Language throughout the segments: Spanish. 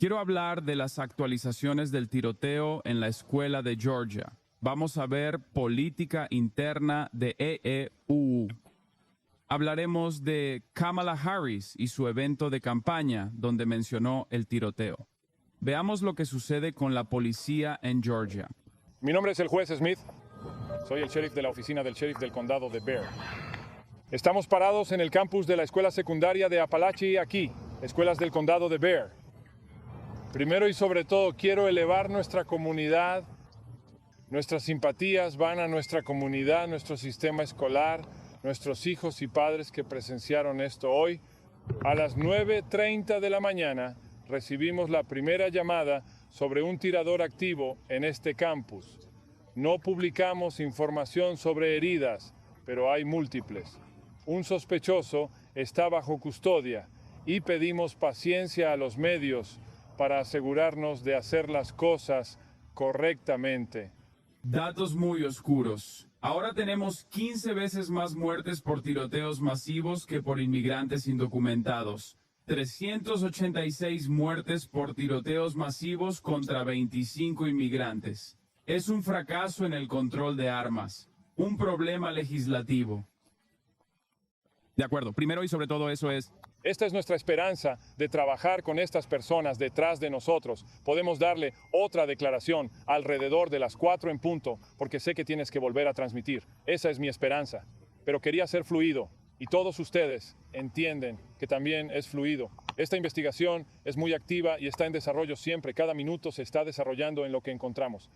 Quiero hablar de las actualizaciones del tiroteo en la escuela de Georgia. Vamos a ver política interna de EEU. Hablaremos de Kamala Harris y su evento de campaña donde mencionó el tiroteo. Veamos lo que sucede con la policía en Georgia. Mi nombre es el juez Smith. Soy el sheriff de la oficina del sheriff del condado de Bexar. Estamos parados en el campus de la escuela secundaria de Apalachee aquí, escuelas del condado de Bexar. Primero y sobre todo quiero elevar nuestra comunidad. Nuestras simpatías van a nuestra comunidad, nuestro sistema escolar, nuestros hijos y padres que presenciaron esto hoy. A las 9:30 de la mañana recibimos la primera llamada sobre un tirador activo en este campus. No publicamos información sobre heridas, pero hay múltiples. Un sospechoso está bajo custodia y pedimos paciencia a los medios para asegurarnos de hacer las cosas correctamente. Datos muy oscuros. Ahora tenemos 15 veces más muertes por tiroteos masivos que por inmigrantes indocumentados. 386 muertes por tiroteos masivos contra 25 inmigrantes. Es un fracaso en el control de armas. Un problema legislativo. De acuerdo. Primero y sobre todo eso es... Esta es nuestra esperanza de trabajar con estas personas detrás de nosotros. Podemos darle otra declaración alrededor de las 4 en punto, porque sé que tienes que volver a transmitir. Esa es mi esperanza. Pero quería ser fluido, y todos ustedes entienden que también es fluido. Esta investigación es muy activa y está en desarrollo siempre. Cada minuto se está desarrollando en lo que encontramos.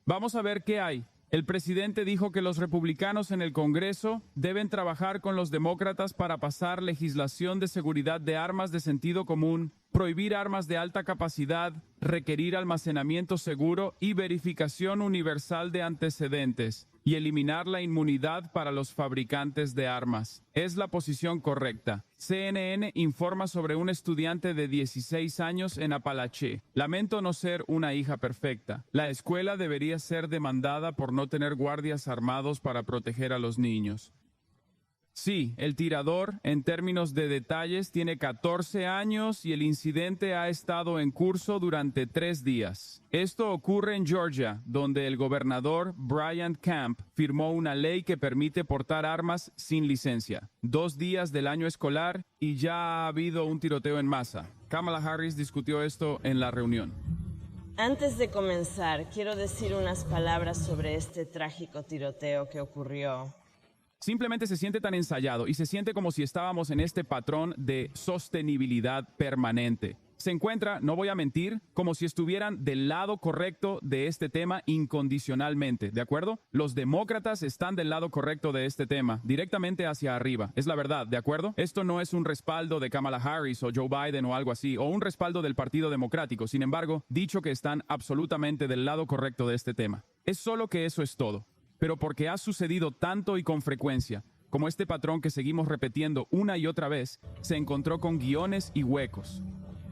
Vamos a ver qué hay. El presidente dijo que los republicanos en el Congreso deben trabajar con los demócratas para pasar legislación de seguridad de armas de sentido común, prohibir armas de alta capacidad, requerir almacenamiento seguro y verificación universal de antecedentes, y eliminar la inmunidad para los fabricantes de armas. Es la posición correcta. CNN informa sobre un estudiante de 16 años en Apalachee. Lamento no ser una hija perfecta. La escuela debería ser demandada por no tener guardias armados para proteger a los niños. Sí, el tirador, en términos de detalles, tiene 14 años y el incidente ha estado en curso durante 3 días. Esto ocurre en Georgia, donde el gobernador Brian Kemp firmó una ley que permite portar armas sin licencia. 2 días del año escolar y ya ha habido un tiroteo en masa. Kamala Harris discutió esto en la reunión. Antes de comenzar, quiero decir unas palabras sobre este trágico tiroteo que ocurrió. Simplemente se siente tan ensayado y se siente como si estábamos en este patrón de sostenibilidad permanente. Se encuentra, no voy a mentir, como si estuvieran del lado correcto de este tema incondicionalmente, ¿de acuerdo? Los demócratas están del lado correcto de este tema, directamente hacia arriba. Es la verdad, ¿de acuerdo? Esto no es un respaldo de Kamala Harris o Joe Biden o algo así, o un respaldo del Partido Democrático. Sin embargo, dicho que están absolutamente del lado correcto de este tema. Es solo que eso es todo. Pero porque ha sucedido tanto y con frecuencia, como este patrón que seguimos repitiendo una y otra vez, se encontró con guiones y huecos.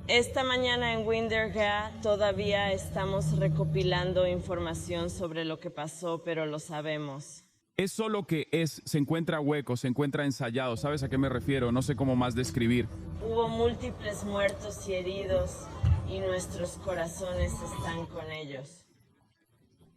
Esta mañana en Windergah todavía estamos recopilando información sobre lo que pasó, pero lo sabemos. Es solo que se encuentra hueco, se encuentra ensayado. ¿Sabes a qué me refiero? No sé cómo más describir. Hubo múltiples muertos y heridos y nuestros corazones están con ellos.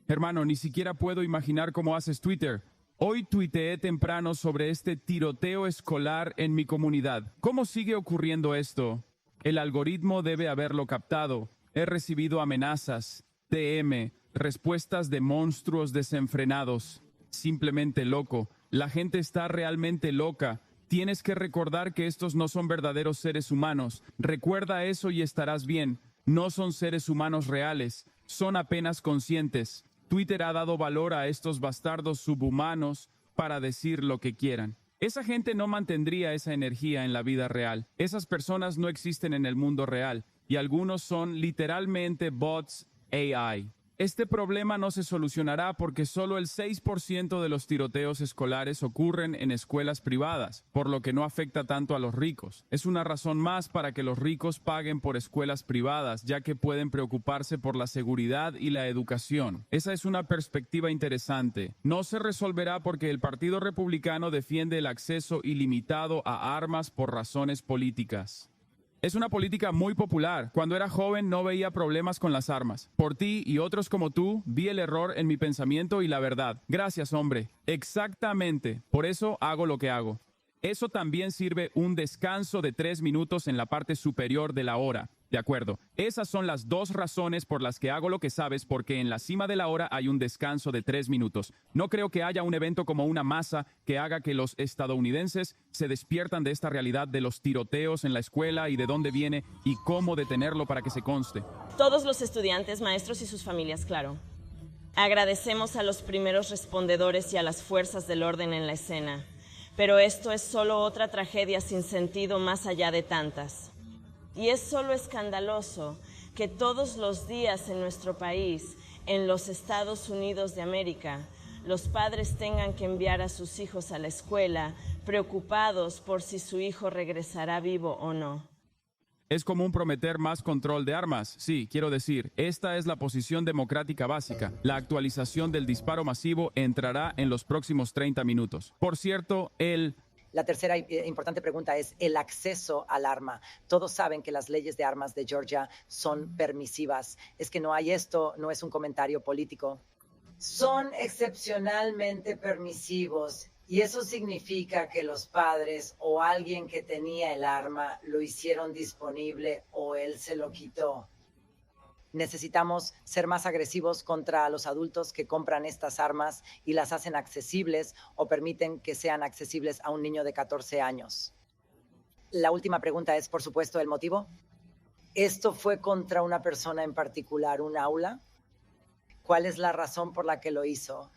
Hermano, ni siquiera puedo imaginar cómo haces Twitter. Hoy tuiteé temprano sobre este tiroteo escolar en mi comunidad. ¿Cómo sigue ocurriendo esto? El algoritmo debe haberlo captado. He recibido amenazas, TM, respuestas de monstruos desenfrenados. Simplemente loco. La gente está realmente loca. Tienes que recordar que estos no son verdaderos seres humanos. Recuerda eso y estarás bien. No son seres humanos reales. Son apenas conscientes. Twitter ha dado valor a estos bastardos subhumanos para decir lo que quieran. Esa gente no mantendría esa energía en la vida real. Esas personas no existen en el mundo real y algunos son literalmente bots AI. Este problema no se solucionará porque solo el 6% de los tiroteos escolares ocurren en escuelas privadas, por lo que no afecta tanto a los ricos. Es una razón más para que los ricos paguen por escuelas privadas, ya que pueden preocuparse por la seguridad y la educación. Esa es una perspectiva interesante. No se resolverá porque el Partido Republicano defiende el acceso ilimitado a armas por razones políticas. Es una política muy popular. Cuando era joven no veía problemas con las armas. Por ti y otros como tú, vi el error en mi pensamiento y la verdad. Gracias, hombre. Exactamente. Por eso hago lo que hago. Eso también sirve un descanso de 3 minutos en la parte superior de la hora. De acuerdo. Esas son las 2 razones por las que hago lo que sabes, porque en la cima de la hora hay un descanso de 3 minutos. No creo que haya un evento como una masa que haga que los estadounidenses se despiertan de esta realidad de los tiroteos en la escuela y de dónde viene y cómo detenerlo para que se conste. Todos los estudiantes, maestros y sus familias, claro. Agradecemos a los primeros respondedores y a las fuerzas del orden en la escena. Pero esto es solo otra tragedia sin sentido más allá de tantas. Y es solo escandaloso que todos los días en nuestro país, en los Estados Unidos de América, los padres tengan que enviar a sus hijos a la escuela preocupados por si su hijo regresará vivo o no. Es común prometer más control de armas. Sí, quiero decir, esta es la posición democrática básica. La actualización del disparo masivo entrará en los próximos 30 minutos. Por cierto, La tercera importante pregunta es el acceso al arma. Todos saben que las leyes de armas de Georgia son permisivas. Es que no hay esto, no es un comentario político. Son excepcionalmente permisivos y eso significa que los padres o alguien que tenía el arma lo hicieron disponible o él se lo quitó. Necesitamos ser más agresivos contra los adultos que compran estas armas y las hacen accesibles o permiten que sean accesibles a un niño de 14 años. La última pregunta es, por supuesto, el motivo. ¿Esto fue contra una persona en particular, un aula? ¿Cuál es la razón por la que lo hizo?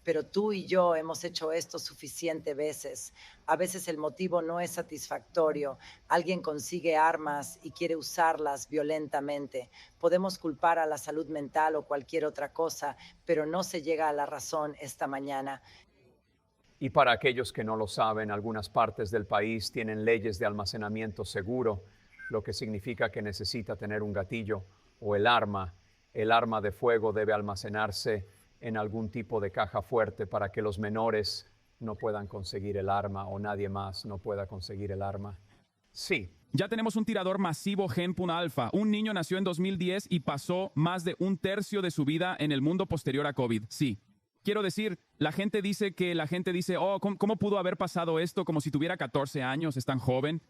Pero tú y yo hemos hecho esto suficientes veces. A veces el motivo no es satisfactorio. Alguien consigue armas y quiere usarlas violentamente. Podemos culpar a la salud mental o cualquier otra cosa, pero no se llega a la razón esta mañana. Y para aquellos que no lo saben, algunas partes del país tienen leyes de almacenamiento seguro, lo que significa que necesita tener un gatillo o el arma. El arma de fuego debe almacenarse en algún tipo de caja fuerte para que los menores no puedan conseguir el arma o nadie más no pueda conseguir el arma. Sí. Ya tenemos un tirador masivo Gen Alpha. Un niño nació en 2010 y pasó más de 1/3 de su vida en el mundo posterior a COVID. Sí. Quiero decir, la gente dice, oh, ¿cómo pudo haber pasado esto? Como si tuviera 14 años, es tan joven.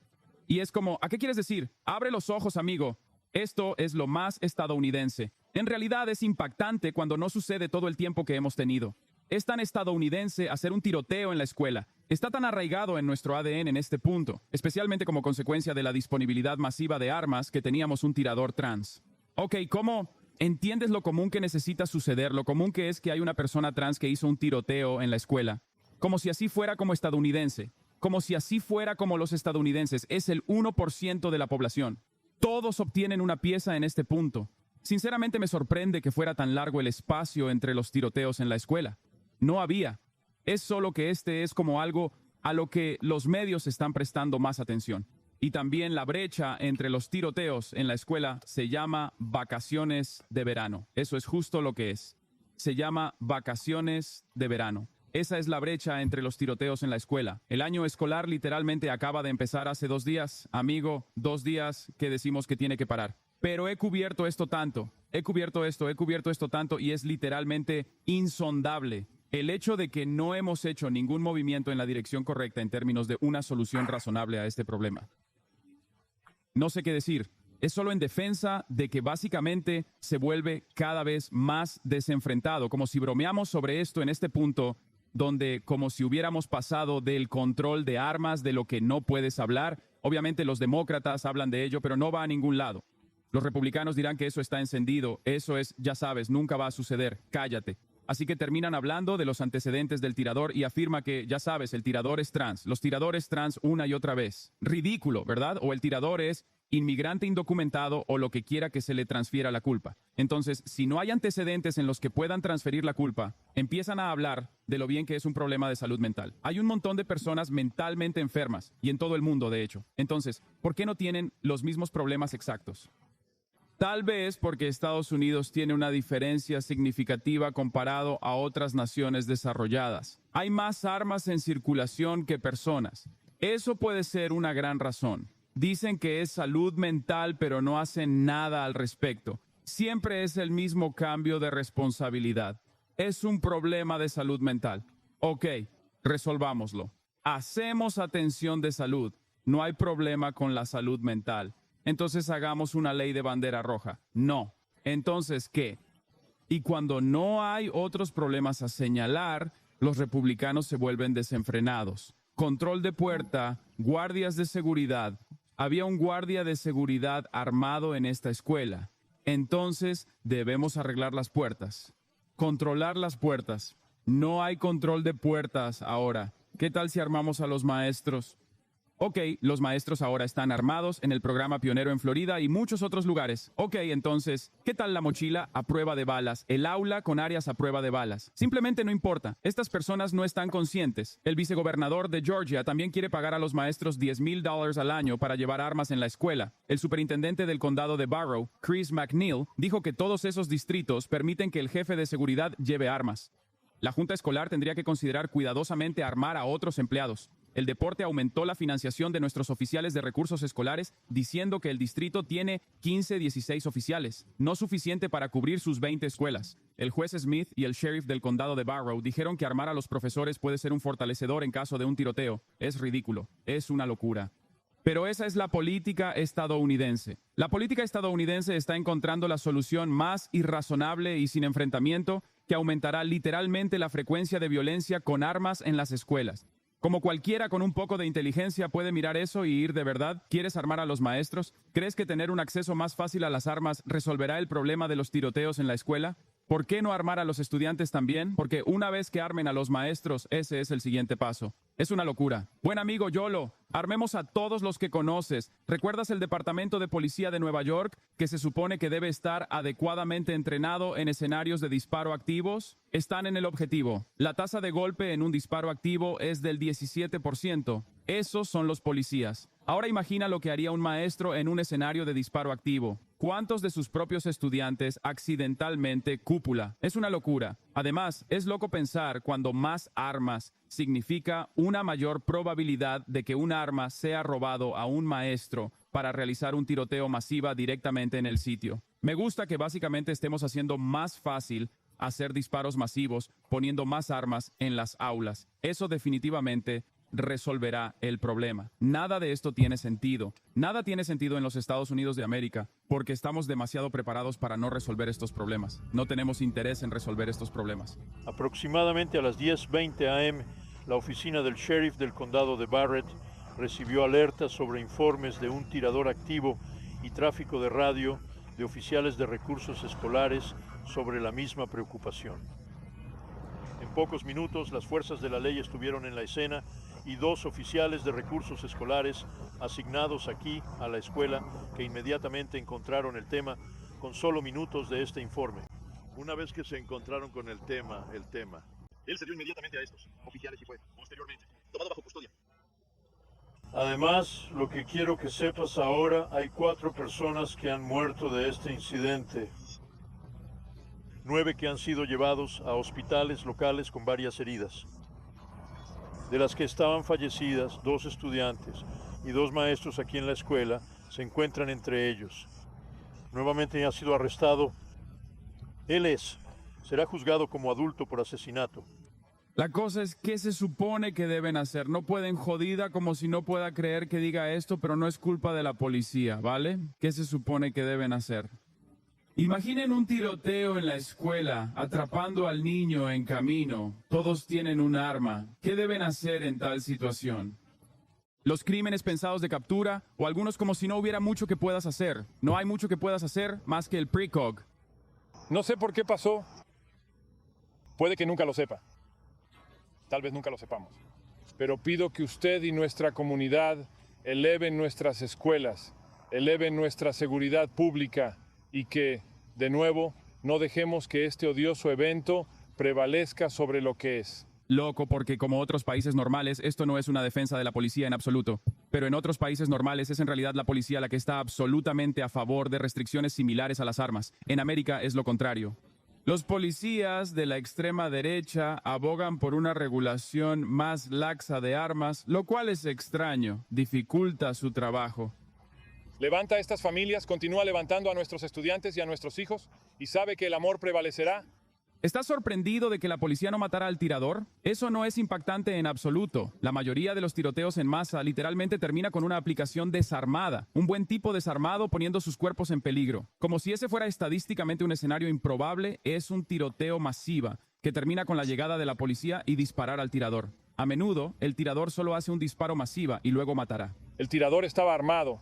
Y es como, ¿a qué quieres decir? Abre los ojos, amigo. Esto es lo más estadounidense. En realidad es impactante cuando no sucede todo el tiempo que hemos tenido. Es tan estadounidense hacer un tiroteo en la escuela. Está tan arraigado en nuestro ADN en este punto, especialmente como consecuencia de la disponibilidad masiva de armas que teníamos un tirador trans. Ok, ¿cómo entiendes lo común que necesita suceder? Lo común que es que hay una persona trans que hizo un tiroteo en la escuela. Como si así fuera como estadounidense. Como si así fuera como los estadounidenses. Es el 1% de la población. Todos obtienen una pieza en este punto. Sinceramente me sorprende que fuera tan largo el espacio entre los tiroteos en la escuela. No había. Es solo que este es como algo a lo que los medios están prestando más atención. Y también la brecha entre los tiroteos en la escuela se llama vacaciones de verano. Eso es justo lo que es. Se llama vacaciones de verano. Esa es la brecha entre los tiroteos en la escuela. El año escolar literalmente acaba de empezar hace 2 días. Amigo, 2 días que decimos que tiene que parar. Pero he cubierto esto tanto tanto y es literalmente insondable. El hecho de que no hemos hecho ningún movimiento en la dirección correcta en términos de una solución razonable a este problema. No sé qué decir. Es solo en defensa de que básicamente se vuelve cada vez más desenfrentado, como si bromeamos sobre esto en este punto, donde como si hubiéramos pasado del control de armas, de lo que no puedes hablar. Obviamente los demócratas hablan de ello, pero no va a ningún lado. Los republicanos dirán que eso está encendido, eso es, ya sabes, nunca va a suceder, cállate. Así que terminan hablando de los antecedentes del tirador y afirma que, ya sabes, el tirador es trans, los tiradores trans una y otra vez. Ridículo, ¿verdad? O el tirador es inmigrante indocumentado o lo que quiera que se le transfiera la culpa. Entonces, si no hay antecedentes en los que puedan transferir la culpa, empiezan a hablar de lo bien que es un problema de salud mental. Hay un montón de personas mentalmente enfermas, y en todo el mundo, de hecho. Entonces, ¿por qué no tienen los mismos problemas exactos? Tal vez porque Estados Unidos tiene una diferencia significativa comparado a otras naciones desarrolladas. Hay más armas en circulación que personas. Eso puede ser una gran razón. Dicen que es salud mental, pero no hacen nada al respecto. Siempre es el mismo cambio de responsabilidad. Es un problema de salud mental. Ok, resolvámoslo. Hacemos atención de salud. No hay problema con la salud mental. Entonces hagamos una ley de bandera roja. No. Entonces, ¿qué? Y cuando no hay otros problemas a señalar, los republicanos se vuelven desenfrenados. Control de puerta, guardias de seguridad. Había un guardia de seguridad armado en esta escuela. Entonces, debemos arreglar las puertas. Controlar las puertas. No hay control de puertas ahora. ¿Qué tal si armamos a los maestros? Ok, los maestros ahora están armados en el programa pionero en Florida y muchos otros lugares. Ok, entonces, ¿qué tal la mochila a prueba de balas? El aula con áreas a prueba de balas. Simplemente no importa. Estas personas no están conscientes. El vicegobernador de Georgia también quiere pagar a los maestros $10,000 al año para llevar armas en la escuela. El superintendente del condado de Barrow, Chris McNeil, dijo que todos esos distritos permiten que el jefe de seguridad lleve armas. La junta escolar tendría que considerar cuidadosamente armar a otros empleados. El deporte aumentó la financiación de nuestros oficiales de recursos escolares, diciendo que el distrito tiene 16 oficiales, no suficiente para cubrir sus 20 escuelas. El juez Smith y el sheriff del condado de Barrow dijeron que armar a los profesores puede ser un fortalecedor en caso de un tiroteo. Es ridículo, es una locura. Pero esa es la política estadounidense. La política estadounidense está encontrando la solución más irrazonable y sin enfrentamiento que aumentará literalmente la frecuencia de violencia con armas en las escuelas. Como cualquiera con un poco de inteligencia puede mirar eso y ir de verdad. ¿Quieres armar a los maestros? ¿Crees que tener un acceso más fácil a las armas resolverá el problema de los tiroteos en la escuela? ¿Por qué no armar a los estudiantes también? Porque una vez que armen a los maestros, ese es el siguiente paso. Es una locura. Buen amigo Yolo, armemos a todos los que conoces. ¿Recuerdas el Departamento de Policía de Nueva York, que se supone que debe estar adecuadamente entrenado en escenarios de disparo activos? Están en el objetivo. La tasa de golpe en un disparo activo es del 17%. Esos son los policías. Ahora imagina lo que haría un maestro en un escenario de disparo activo. ¿Cuántos de sus propios estudiantes accidentalmente cúpula? Es una locura. Además, es loco pensar cuando más armas significa una mayor probabilidad de que un arma sea robado a un maestro para realizar un tiroteo masiva directamente en el sitio. Me gusta que básicamente estemos haciendo más fácil hacer disparos masivos poniendo más armas en las aulas. Eso definitivamente resolverá el problema. Nada de esto tiene sentido. Nada tiene sentido en los Estados Unidos de América porque estamos demasiado preparados para no resolver estos problemas. No tenemos interés en resolver estos problemas. Aproximadamente a las 10:20 a.m., la oficina del sheriff del condado de Barrett recibió alertas sobre informes de un tirador activo y tráfico de radio de oficiales de recursos escolares sobre la misma preocupación. En pocos minutos, las fuerzas de la ley estuvieron en la escena y 2 oficiales de recursos escolares asignados aquí a la escuela que inmediatamente encontraron el tema con solo minutos de este informe. Una vez que se encontraron con el tema, él se dio inmediatamente a estos oficiales y fue posteriormente tomado bajo custodia. Además, lo que quiero que sepas ahora, hay 4 personas que han muerto de este incidente. 9 que han sido llevados a hospitales locales con varias heridas. De las que estaban fallecidas, 2 estudiantes y 2 maestros aquí en la escuela se encuentran entre ellos. Nuevamente ha sido arrestado. Será juzgado como adulto por asesinato. La cosa es, ¿qué se supone que deben hacer? No pueden jodida como si no pueda creer que diga esto, pero no es culpa de la policía, ¿vale? ¿Qué se supone que deben hacer? Imaginen un tiroteo en la escuela, atrapando al niño en camino. Todos tienen un arma. ¿Qué deben hacer en tal situación? Los crímenes pensados de captura, o algunos como si no hubiera mucho que puedas hacer. No hay mucho que puedas hacer más que el precog. No sé por qué pasó. Puede que nunca lo sepa. Tal vez nunca lo sepamos. Pero pido que usted y nuestra comunidad eleven nuestras escuelas, eleven nuestra seguridad pública y que, de nuevo, no dejemos que este odioso evento prevalezca sobre lo que es. Loco, porque como otros países normales, esto no es una defensa de la policía en absoluto. Pero en otros países normales es en realidad la policía la que está absolutamente a favor de restricciones similares a las armas. En América es lo contrario. Los policías de la extrema derecha abogan por una regulación más laxa de armas, lo cual es extraño, dificulta su trabajo. Levanta a estas familias, continúa levantando a nuestros estudiantes y a nuestros hijos, y sabe que el amor prevalecerá. ¿Estás sorprendido de que la policía no matara al tirador? Eso no es impactante en absoluto. La mayoría de los tiroteos en masa literalmente termina con una aplicación desarmada. Un buen tipo desarmado poniendo sus cuerpos en peligro. Como si ese fuera estadísticamente un escenario improbable, es un tiroteo masiva que termina con la llegada de la policía y disparar al tirador. A menudo, el tirador solo hace un disparo masiva y luego matará. El tirador estaba armado,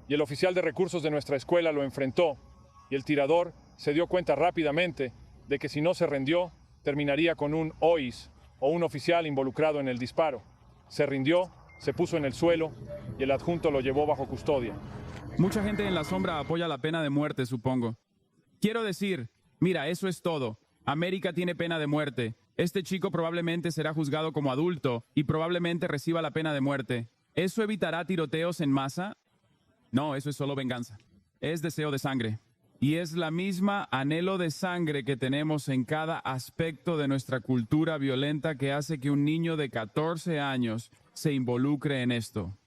y el oficial de recursos de nuestra escuela lo enfrentó, y el tirador se dio cuenta rápidamente de que si no se rindió, terminaría con un OIS o un oficial involucrado en el disparo. Se rindió, se puso en el suelo y el adjunto lo llevó bajo custodia. Mucha gente en la sombra apoya la pena de muerte, supongo. Quiero decir, mira, eso es todo. América tiene pena de muerte. Este chico probablemente será juzgado como adulto y probablemente reciba la pena de muerte. ¿Eso evitará tiroteos en masa? No, eso es solo venganza. Es deseo de sangre. Y es la misma anhelo de sangre que tenemos en cada aspecto de nuestra cultura violenta que hace que un niño de 14 años se involucre en esto.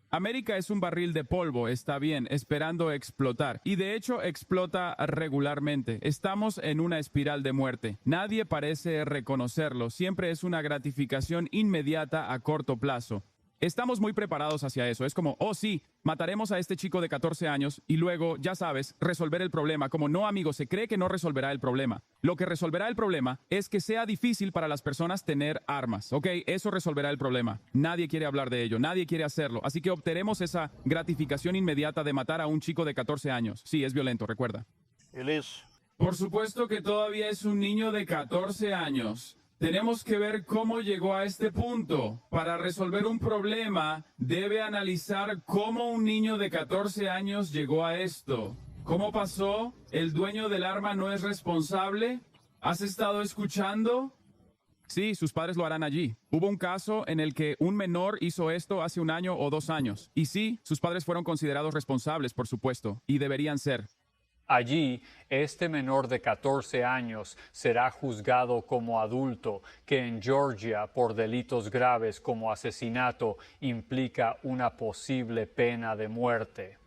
América es un barril de polvo, está bien, esperando explotar. Y de hecho explota regularmente. Estamos en una espiral de muerte. Nadie parece reconocerlo. Siempre es una gratificación inmediata a corto plazo. Estamos muy preparados hacia eso. Es como, oh sí, mataremos a este chico de 14 años y luego, ya sabes, resolver el problema. Como no, amigo, se cree que no resolverá el problema. Lo que resolverá el problema es que sea difícil para las personas tener armas. ¿Ok? Eso resolverá el problema. Nadie quiere hablar de ello. Nadie quiere hacerlo. Así que obtenemos esa gratificación inmediata de matar a un chico de 14 años. Sí, es violento, recuerda. Él es... Por supuesto que todavía es un niño de 14 años. Tenemos que ver cómo llegó a este punto. Para resolver un problema, debe analizar cómo un niño de 14 años llegó a esto. ¿Cómo pasó? ¿El dueño del arma no es responsable? ¿Has estado escuchando? Sí, sus padres lo harán allí. Hubo un caso en el que un menor hizo esto hace 1 año o 2 años. Y sí, sus padres fueron considerados responsables, por supuesto, y deberían ser. Allí, este menor de 14 años será juzgado como adulto, que en Georgia, por delitos graves como asesinato, implica una posible pena de muerte.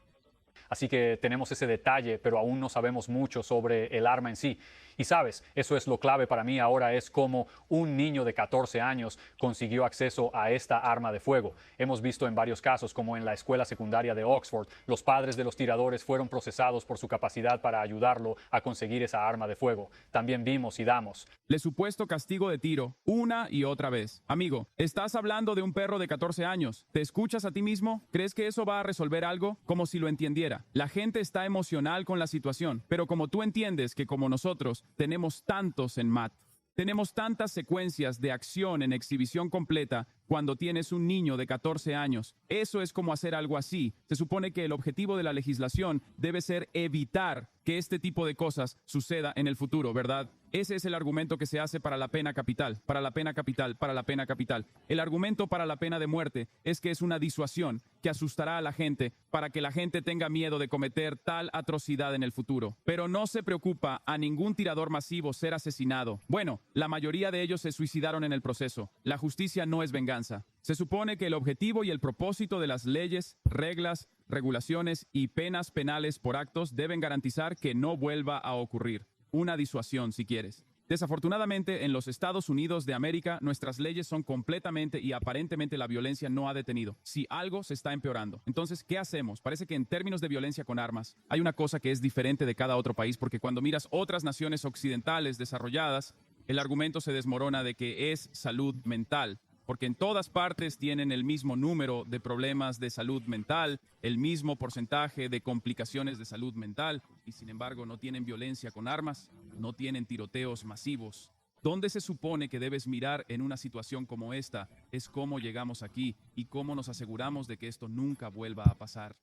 Así que tenemos ese detalle, pero aún no sabemos mucho sobre el arma en sí. Y sabes, eso es lo clave para mí ahora, es cómo un niño de 14 años consiguió acceso a esta arma de fuego. Hemos visto en varios casos, como en la escuela secundaria de Oxford, los padres de los tiradores fueron procesados por su capacidad para ayudarlo a conseguir esa arma de fuego. También vimos y damos Le supuesto castigo de tiro, una y otra vez. Amigo, estás hablando de un perro de 14 años. ¿Te escuchas a ti mismo? ¿Crees que eso va a resolver algo? Como si lo entendiera. La gente está emocional con la situación, pero como tú entiendes que como nosotros tenemos tantos en MAT, tenemos tantas secuencias de acción en exhibición completa cuando tienes un niño de 14 años. Eso es como hacer algo así. Se supone que el objetivo de la legislación debe ser evitar que este tipo de cosas suceda en el futuro, ¿verdad? Ese es el argumento que se hace para la pena capital, para la pena capital, para la pena capital. El argumento para la pena de muerte es que es una disuasión que asustará a la gente para que la gente tenga miedo de cometer tal atrocidad en el futuro. Pero no se preocupa a ningún tirador masivo ser asesinado. Bueno, la mayoría de ellos se suicidaron en el proceso. La justicia no es venganza. Se supone que el objetivo y el propósito de las leyes, reglas, regulaciones y penas penales por actos deben garantizar que no vuelva a ocurrir. Una disuasión, si quieres. Desafortunadamente, en los Estados Unidos de América, nuestras leyes son completamente y aparentemente la violencia no ha detenido. Si algo se está empeorando. Entonces, ¿qué hacemos? Parece que en términos de violencia con armas, hay una cosa que es diferente de cada otro país, porque cuando miras otras naciones occidentales desarrolladas, el argumento se desmorona de que es salud mental. Porque en todas partes tienen el mismo número de problemas de salud mental, el mismo porcentaje de complicaciones de salud mental, y sin embargo no tienen violencia con armas, no tienen tiroteos masivos. ¿Dónde se supone que debes mirar en una situación como esta? Es cómo llegamos aquí y cómo nos aseguramos de que esto nunca vuelva a pasar.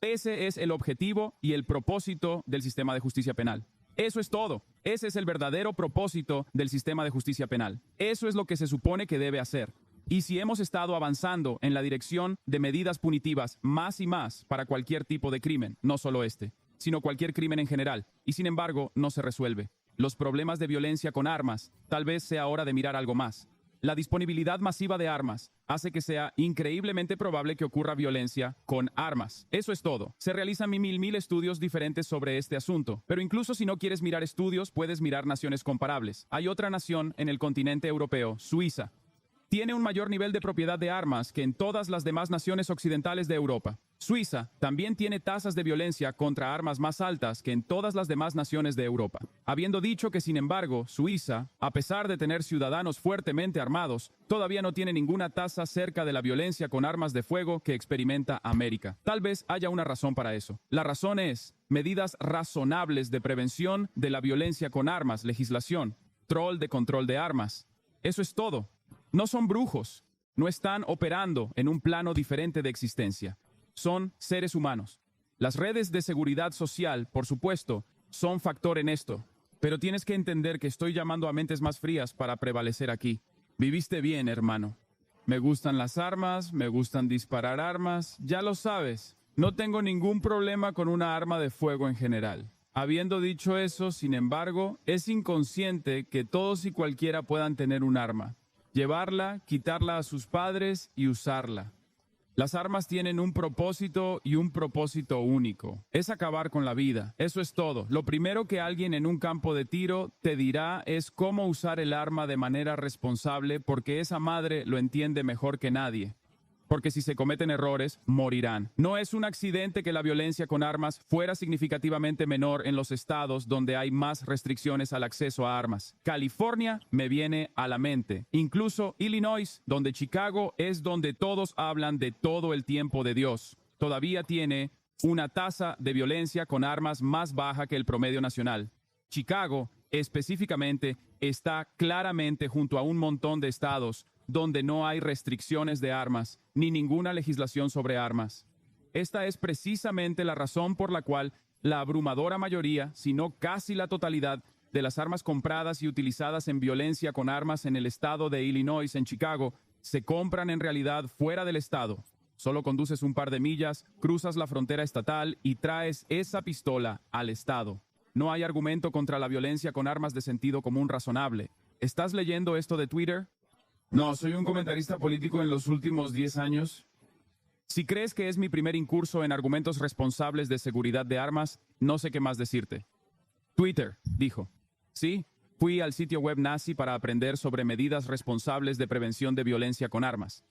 Ese es el objetivo y el propósito del sistema de justicia penal. Eso es todo. Ese es el verdadero propósito del sistema de justicia penal. Eso es lo que se supone que debe hacer. Y si hemos estado avanzando en la dirección de medidas punitivas más y más para cualquier tipo de crimen, no solo este, sino cualquier crimen en general, y sin embargo no se resuelve. Los problemas de violencia con armas, tal vez sea hora de mirar algo más. La disponibilidad masiva de armas hace que sea increíblemente probable que ocurra violencia con armas. Eso es todo. Se realizan mil estudios diferentes sobre este asunto, pero incluso si no quieres mirar estudios, puedes mirar naciones comparables. Hay otra nación en el continente europeo, Suiza. Tiene un mayor nivel de propiedad de armas que en todas las demás naciones occidentales de Europa. Suiza también tiene tasas de violencia contra armas más altas que en todas las demás naciones de Europa. Habiendo dicho que, sin embargo, Suiza, a pesar de tener ciudadanos fuertemente armados, todavía no tiene ninguna tasa cerca de la violencia con armas de fuego que experimenta América. Tal vez haya una razón para eso. La razón es medidas razonables de prevención de la violencia con armas, legislación, troll de control de armas. Eso es todo. No son brujos, no están operando en un plano diferente de existencia. Son seres humanos. Las redes de seguridad social, por supuesto, son factor en esto. Pero tienes que entender que estoy llamando a mentes más frías para prevalecer aquí. Viviste bien, hermano. Me gustan las armas, me gustan disparar armas, ya lo sabes. No tengo ningún problema con una arma de fuego en general. Habiendo dicho eso, sin embargo, es inconsciente que todos y cualquiera puedan tener un arma. Llevarla, quitarla a sus padres y usarla. Las armas tienen un propósito y un propósito único. Es acabar con la vida. Eso es todo. Lo primero que alguien en un campo de tiro te dirá es cómo usar el arma de manera responsable porque esa madre lo entiende mejor que nadie. Porque si se cometen errores, morirán. No es un accidente que la violencia con armas fuera significativamente menor en los estados donde hay más restricciones al acceso a armas. California me viene a la mente. Incluso Illinois, donde Chicago es donde todos hablan de todo el tiempo de Dios. Todavía tiene una tasa de violencia con armas más baja que el promedio nacional. Chicago, específicamente, está claramente junto a un montón de estados donde no hay restricciones de armas, ni ninguna legislación sobre armas. Esta es precisamente la razón por la cual la abrumadora mayoría, si no casi la totalidad, de las armas compradas y utilizadas en violencia con armas en el estado de Illinois, en Chicago, se compran en realidad fuera del estado. Solo conduces un par de millas, cruzas la frontera estatal y traes esa pistola al estado. No hay argumento contra la violencia con armas de sentido común razonable. ¿Estás leyendo esto de Twitter? No, soy un comentarista político en los últimos 10 años. Si crees que es mi primer incurso en argumentos responsables de seguridad de armas, no sé qué más decirte. Twitter, dijo. Sí, fui al sitio web nazi para aprender sobre medidas responsables de prevención de violencia con armas.